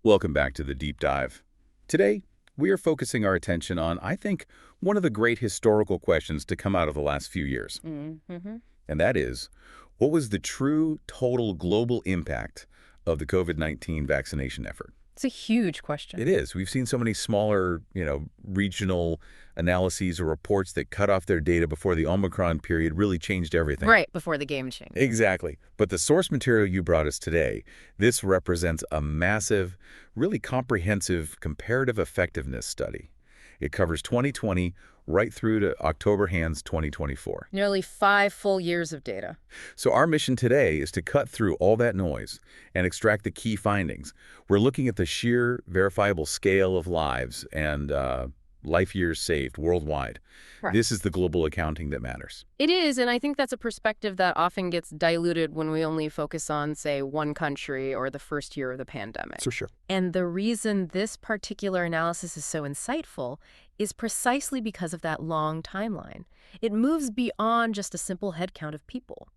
Welcome back to the Deep Dive. Today, we are focusing our attention on, I think, one of the great historical questions to come out of the last few years. Mm-hmm. And that is, what was the true total global impact of the COVID-19 vaccination effort? It's a huge question. It is. We've seen so many smaller, regional analyses or reports that cut off their data before the Omicron period really changed everything. Right before the game changed. Exactly. But the source material you brought us today, this represents a massive, really comprehensive comparative effectiveness study. It covers 2020 right through to October 2024. Nearly 5 full years of data. So our mission today is to cut through all that noise and extract the key findings. We're looking at the sheer verifiable scale of lives and life years saved worldwide. Right. This is the global accounting that matters. It is, and I think that's a perspective that often gets diluted when we only focus on, say, one country or the first year of the pandemic. For sure. And the reason this particular analysis is so insightful is precisely because of that long timeline. It moves beyond just a simple head count of people.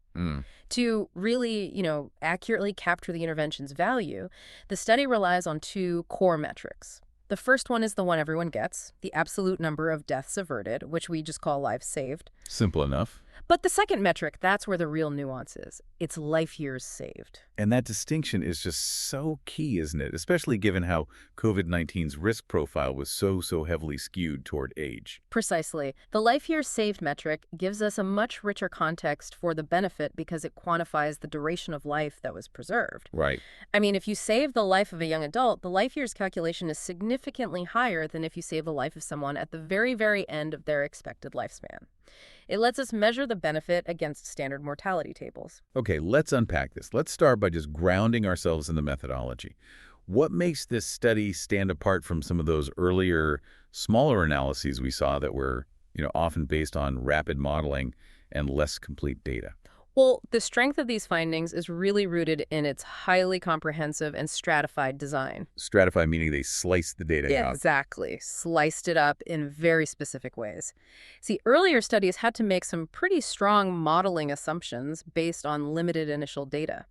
To really, accurately capture the intervention's value, the study relies on 2 core metrics. The first one is the one everyone gets, the absolute number of deaths averted, which we just call lives saved. Simple enough. But the second metric, that's where the real nuance is. It's life years saved. And that distinction is just so key, isn't it? Especially given how COVID-19's risk profile was so heavily skewed toward age. Precisely. The life years saved metric gives us a much richer context for the benefit because it quantifies the duration of life that was preserved. Right. I mean, if you save the life of a young adult, the life years calculation is significantly higher than if you save the life of someone at the very, very end of their expected lifespan. It lets us measure the benefit against standard mortality tables. Okay, let's unpack this. Let's start by just grounding ourselves in the methodology. What makes this study stand apart from some of those earlier, smaller analyses we saw that were, often based on rapid modeling and less complete data? Well, the strength of these findings is really rooted in its highly comprehensive and stratified design. Stratified meaning they sliced the data out. Exactly. Sliced it up in very specific ways. See, earlier studies had to make some pretty strong modeling assumptions based on limited initial data.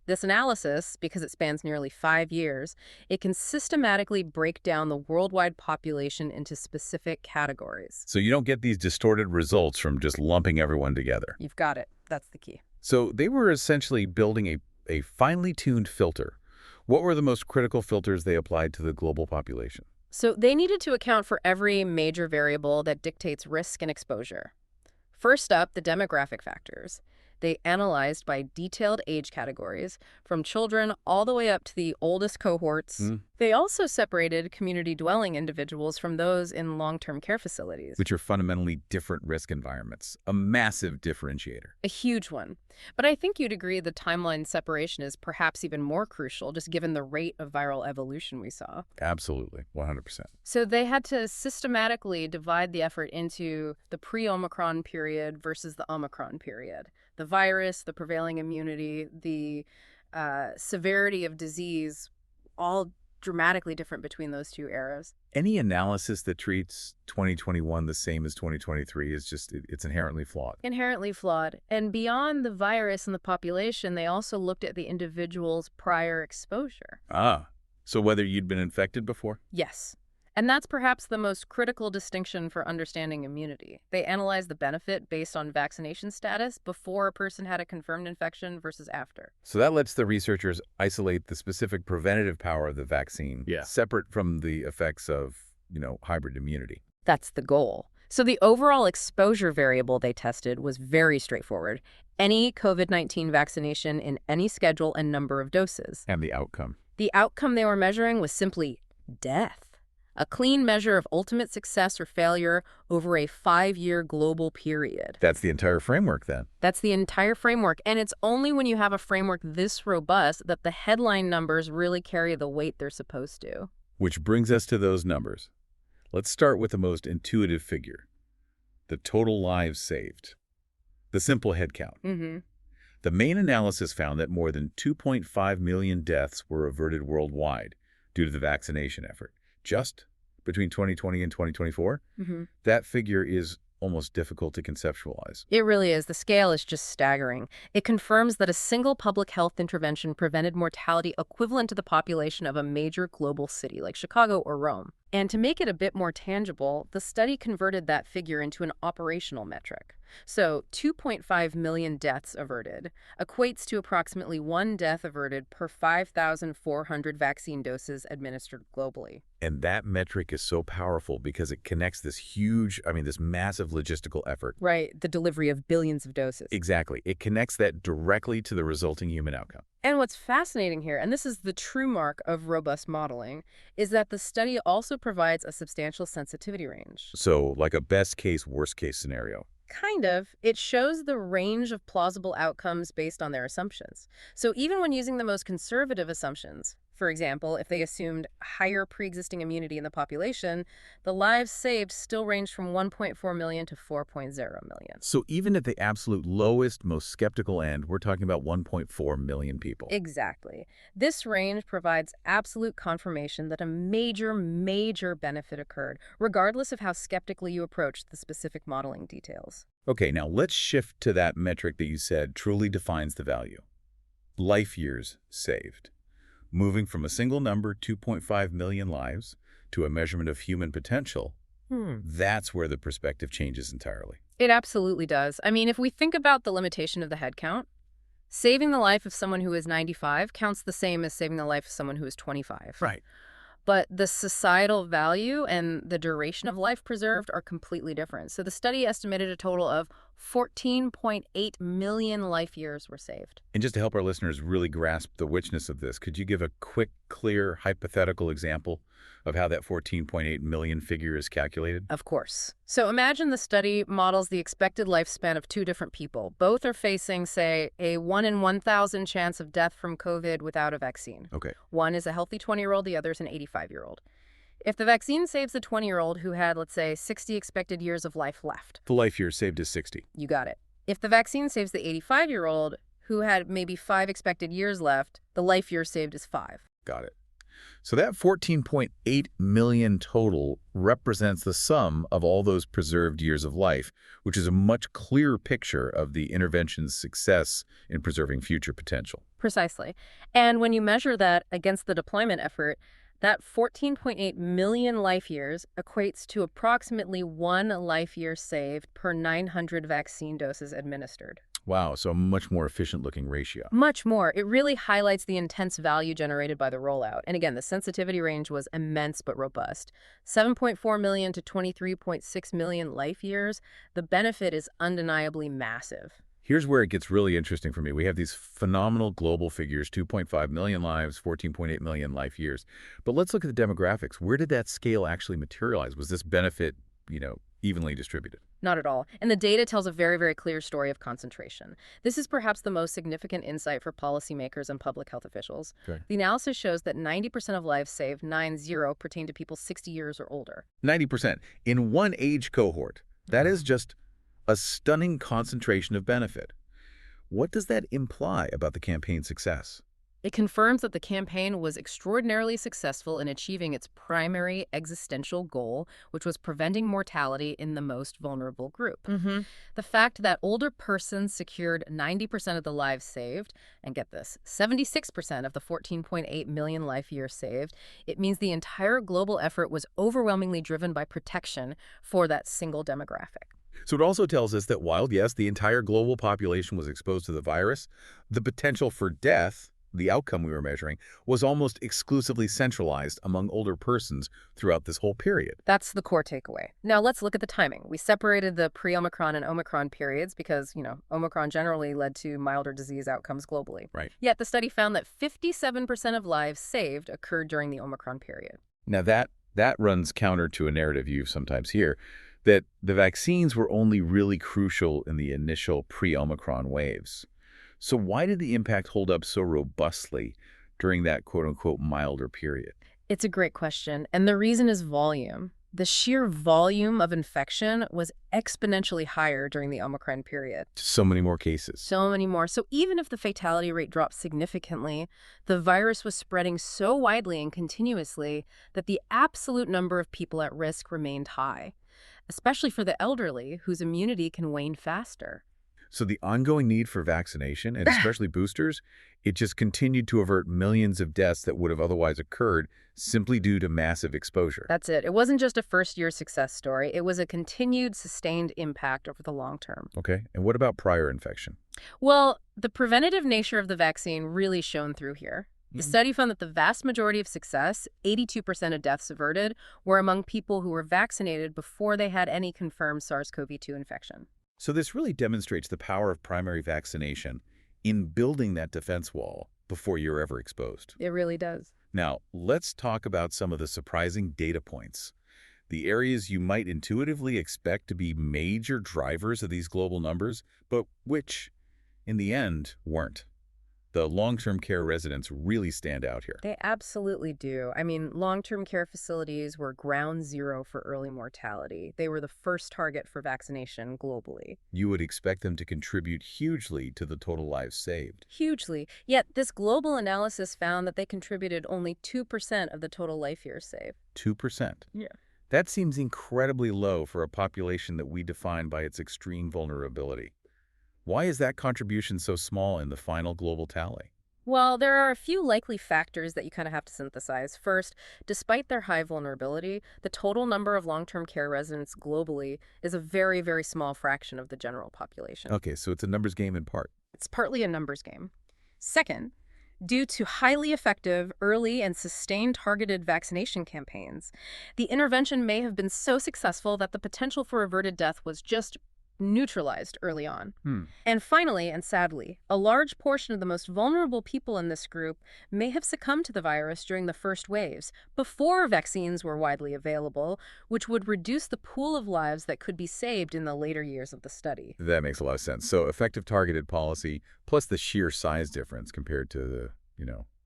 This analysis, because it spans nearly 5 years, it can systematically break down the worldwide population into specific categories. So you don't get these distorted results from just lumping everyone together. You've got it. That's the key. So they were essentially building a finely tuned filter. What were the most critical filters they applied to the global population? So they needed to account for every major variable that dictates risk and exposure. First up, the demographic factors. They analyzed by detailed age categories, from children all the way up to the oldest cohorts. They also separated community-dwelling individuals from those in long-term care facilities. Which are fundamentally different risk environments. A massive differentiator. A huge one. But I think you'd agree the timeline separation is perhaps even more crucial, just given the rate of viral evolution we saw. Absolutely, 100%. So they had to systematically divide the effort into the pre-Omicron period versus the Omicron period. The virus, the prevailing immunity, the severity of disease, all dramatically different between those 2 eras. Any analysis that treats 2021 the same as 2023 is just, it's inherently flawed. Inherently flawed. And beyond the virus and the population, they also looked at the individual's prior exposure. So whether you'd been infected before? Yes. And that's perhaps the most critical distinction for understanding immunity. They analyzed the benefit based on vaccination status before a person had a confirmed infection versus after. So that lets the researchers isolate the specific preventative power of the vaccine, separate from the effects of, hybrid immunity. That's the goal. So the overall exposure variable they tested was very straightforward. Any COVID-19 vaccination in any schedule and number of doses. And the outcome? The outcome they were measuring was simply death. A clean measure of ultimate success or failure over a 5-year global period. That's the entire framework, then? That's the entire framework, and it's only when you have a framework this robust that the headline numbers really carry the weight they're supposed to. Which brings us to those numbers. Let's start with the most intuitive figure, the total lives saved. The simple head count. The main analysis found that more than 2.5 million deaths were averted worldwide due to the vaccination effort. Just between 2020 and 2024, that figure is almost difficult to conceptualize. It really is. The scale is just staggering. It confirms that a single public health intervention prevented mortality equivalent to the population of a major global city like Chicago or Rome. And to make it a bit more tangible, the study converted that figure into an operational metric. So 2.5 million deaths averted equates to approximately 1 death averted per 5,400 vaccine doses administered globally. And that metric is so powerful because it connects this this massive logistical effort. Right, the delivery of billions of doses. Exactly. It connects that directly to the resulting human outcome. And what's fascinating here, and this is the true mark of robust modeling, is that the study also provides a substantial sensitivity range. So, like a best case, worst case scenario. Kind of. It shows the range of plausible outcomes based on their assumptions. So even when using the most conservative assumptions, for example, if they assumed higher pre-existing immunity in the population, the lives saved still range from 1.4 million to 4.0 million. So even at the absolute lowest, most skeptical end, we're talking about 1.4 million people. Exactly. This range provides absolute confirmation that a major benefit occurred, regardless of how skeptically you approach the specific modeling details. Okay, now let's shift to that metric that you said truly defines the value. Life years saved. Moving from a single number, 2.5 million lives, to a measurement of human potential, that's where the perspective changes entirely. It absolutely does. I mean, if we think about the limitation of the head count, saving the life of someone who is 95 counts the same as saving the life of someone who is 25. Right. But the societal value and the duration of life preserved are completely different. So the study estimated a total of 14.8 million life years were saved. And just to help our listeners really grasp the richness of this, could you give a quick, clear, hypothetical example of how that 14.8 million figure is calculated? Of course. So imagine the study models the expected lifespan of two different people. Both are facing, say, a 1 in 1,000 chance of death from COVID without a vaccine. Okay. One is a healthy 20-year-old, the other is an 85-year-old. If the vaccine saves the 20-year-old who had, let's say, 60 expected years of life left. The life years saved is 60. You got it. If the vaccine saves the 85-year-old who had maybe 5 expected years left, the life years saved is 5. Got it. So that 14.8 million total represents the sum of all those preserved years of life, which is a much clearer picture of the intervention's success in preserving future potential. Precisely. And when you measure that against the deployment effort, that 14.8 million life years equates to approximately 1 life year saved per 900 vaccine doses administered. Wow, so a much more efficient-looking ratio. Much more. It really highlights the intense value generated by the rollout. And again, the sensitivity range was immense but robust. 7.4 million to 23.6 million life years. The benefit is undeniably massive. Here's where it gets really interesting for me. We have these phenomenal global figures, 2.5 million lives, 14.8 million life years. But let's look at the demographics. Where did that scale actually materialize? Was this benefit, evenly distributed? Not at all. And the data tells a very clear story of concentration. This is perhaps the most significant insight for policymakers and public health officials. Okay. The analysis shows that 90% of lives saved, 90, pertain to people 60 years or older. 90% in one age cohort. That is just a stunning concentration of benefit. What does that imply about the campaign's success? It confirms that the campaign was extraordinarily successful in achieving its primary existential goal, which was preventing mortality in the most vulnerable group. The fact that older persons secured 90% of the lives saved, and get this, 76% of the 14.8 million life years saved, it means the entire global effort was overwhelmingly driven by protection for that single demographic. So it also tells us that while, yes, the entire global population was exposed to the virus, the potential for death, the outcome we were measuring, was almost exclusively centralized among older persons throughout this whole period. That's the core takeaway. Now let's look at the timing. We separated the pre-Omicron and Omicron periods because, Omicron generally led to milder disease outcomes globally. Right. Yet the study found that 57% of lives saved occurred during the Omicron period. Now that runs counter to a narrative you sometimes hear, that the vaccines were only really crucial in the initial pre-Omicron waves. So why did the impact hold up so robustly during that quote-unquote milder period? It's a great question, and the reason is volume. The sheer volume of infection was exponentially higher during the Omicron period. So many more cases. So many more. So even if the fatality rate dropped significantly, the virus was spreading so widely and continuously that the absolute number of people at risk remained high. especially for the elderly, whose immunity can wane faster. So the ongoing need for vaccination, and especially boosters, it just continued to avert millions of deaths that would have otherwise occurred simply due to massive exposure. That's it. It wasn't just a first-year success story. It was a continued, sustained impact over the long term. Okay, and what about prior infection? Well, the preventative nature of the vaccine really shone through here. The study found that the vast majority of success, 82% of deaths averted, were among people who were vaccinated before they had any confirmed SARS-CoV-2 infection. So this really demonstrates the power of primary vaccination in building that defense wall before you're ever exposed. It really does. Now, let's talk about some of the surprising data points. The areas you might intuitively expect to be major drivers of these global numbers, but which, in the end, weren't. The long-term care residents really stand out here. They absolutely do. I mean, long-term care facilities were ground zero for early mortality. They were the first target for vaccination globally. You would expect them to contribute hugely to the total lives saved. Hugely. Yet this global analysis found that they contributed only 2% of the total life years saved. 2%. Yeah. That seems incredibly low for a population that we define by its extreme vulnerability. Why is that contribution so small in the final global tally? Well, there are a few likely factors that you kind of have to synthesize. First, despite their high vulnerability, the total number of long-term care residents globally is a very, very small fraction of the general population. Okay, so it's a numbers game in part. It's partly a numbers game. Second, due to highly effective, early, and sustained targeted vaccination campaigns, the intervention may have been so successful that the potential for averted death was just neutralized early on. And finally, and sadly, a large portion of the most vulnerable people in this group may have succumbed to the virus during the first waves, before vaccines were widely available, which would reduce the pool of lives that could be saved in the later years of the study. That makes a lot of sense. So effective targeted policy, plus the sheer size difference compared to the,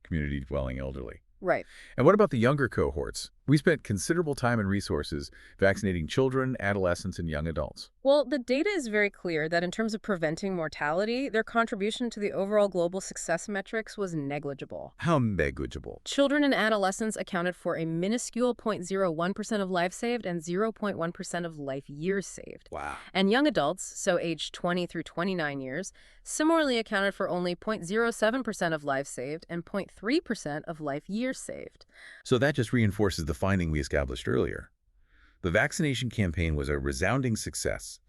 community-dwelling elderly. Right. And what about the younger cohorts? We spent considerable time and resources vaccinating children, adolescents, and young adults. Well, the data is very clear that in terms of preventing mortality, their contribution to the overall global success metrics was negligible. How negligible? Children and adolescents accounted for a minuscule 0.01% of lives saved and 0.1% of life years saved. Wow. And young adults, so aged 20 through 29 years, similarly accounted for only 0.07% of lives saved and 0.3% of life years saved. So that just reinforces the finding we established earlier. The vaccination campaign was a resounding success,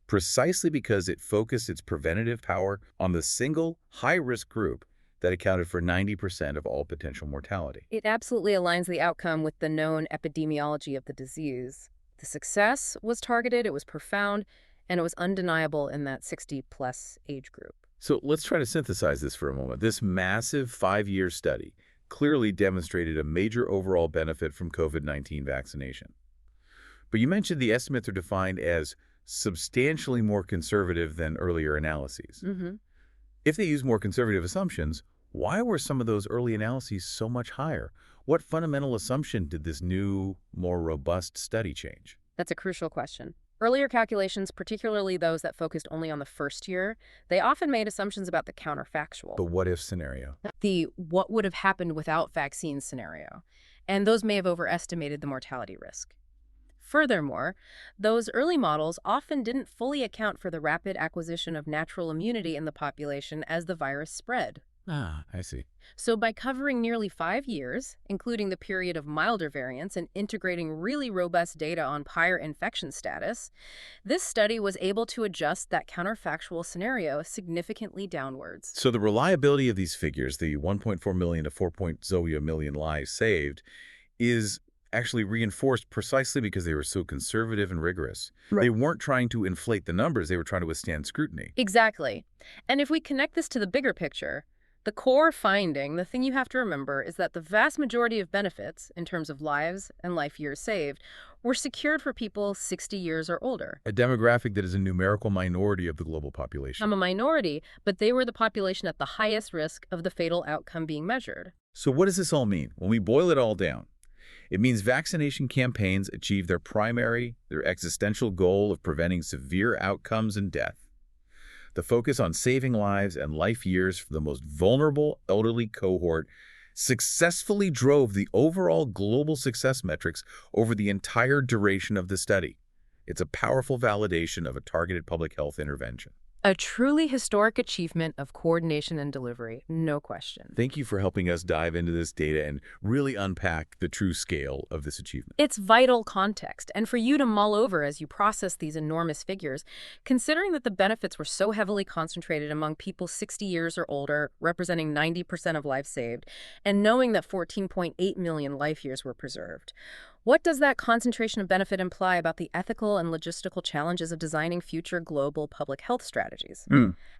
precisely because it focused its preventative power on the single, high-risk group that accounted for 90% of all potential mortality. It absolutely aligns the outcome with the known epidemiology of the disease. The success was targeted, it was profound, and it was undeniable in that 60-plus age group. So let's try to synthesize this for a moment. This massive 5-year study clearly demonstrated a major overall benefit from COVID-19 vaccination. But you mentioned the estimates are defined as substantially more conservative than earlier analyses. If they use more conservative assumptions, why were some of those early analyses so much higher? What fundamental assumption did this new, more robust study change? That's a crucial question. Earlier calculations, particularly those that focused only on the first year, they often made assumptions about the counterfactual. The what-if scenario. The what would have happened without vaccines scenario. And those may have overestimated the mortality risk. Furthermore, those early models often didn't fully account for the rapid acquisition of natural immunity in the population as the virus spread. Ah, I see. So by covering nearly 5 years, including the period of milder variants and integrating really robust data on prior infection status, this study was able to adjust that counterfactual scenario significantly downwards. So the reliability of these figures, the 1.4 million to 4.0 million lives saved, is actually reinforced precisely because they were so conservative and rigorous. Right. They weren't trying to inflate the numbers, they were trying to withstand scrutiny. Exactly. And if we connect this to the bigger picture, the core finding, the thing you have to remember, is that the vast majority of benefits, in terms of lives and life years saved, were secured for people 60 years or older. A demographic that is a numerical minority of the global population. I'm a minority, but they were the population at the highest risk of the fatal outcome being measured. So what does this all mean? When we boil it all down, it means vaccination campaigns achieve their existential goal of preventing severe outcomes and death. The focus on saving lives and life years for the most vulnerable elderly cohort successfully drove the overall global success metrics over the entire duration of the study. It's a powerful validation of a targeted public health intervention. A truly historic achievement of coordination and delivery, no question. Thank you for helping us dive into this data and really unpack the true scale of this achievement. It's vital context, and for you to mull over as you process these enormous figures, considering that the benefits were so heavily concentrated among people 60 years or older, representing 90% of lives saved, and knowing that 14.8 million life years were preserved. What does that concentration of benefit imply about the ethical and logistical challenges of designing future global public health strategies?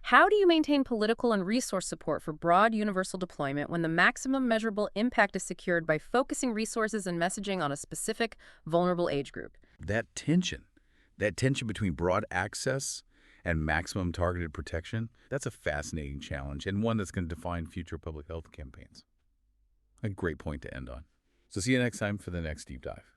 How do you maintain political and resource support for broad universal deployment when the maximum measurable impact is secured by focusing resources and messaging on a specific, vulnerable age group? That tension between broad access and maximum targeted protection, that's a fascinating challenge and one that's going to define future public health campaigns. A great point to end on. So see you next time for the next deep dive.